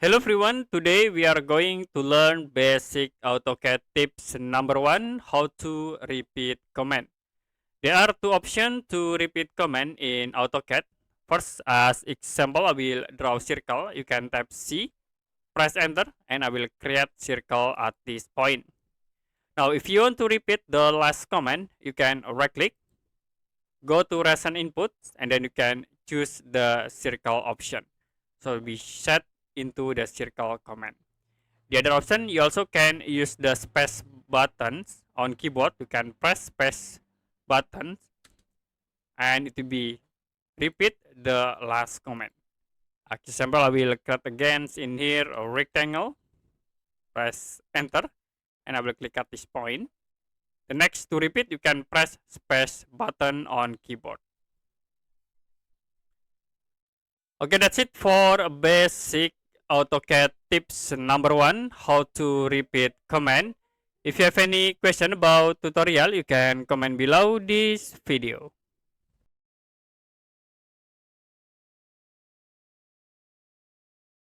Hello everyone, today we are going to learn basic AutoCAD tips. Number one, how to repeat command. There are two options to repeat command in AutoCAD. First, as example, I will draw circle. You can tap C, press enter, and I will create circle at this point. Now, if you want to repeat the last command, you can right click, go to recent inputs, and then you can choose the circle option. So we set into the circle command. The other option, you also can use the space buttons on keyboard. You can press space buttons and it will be repeat the last command. Example, I will create again in here a rectangle, press enter, and I will click at this point. The next to repeat, you can press space button on keyboard. Okay, that's it for basic AutoCAD tips. Number one, how to repeat command. If you have any question about tutorial, you can comment below this video.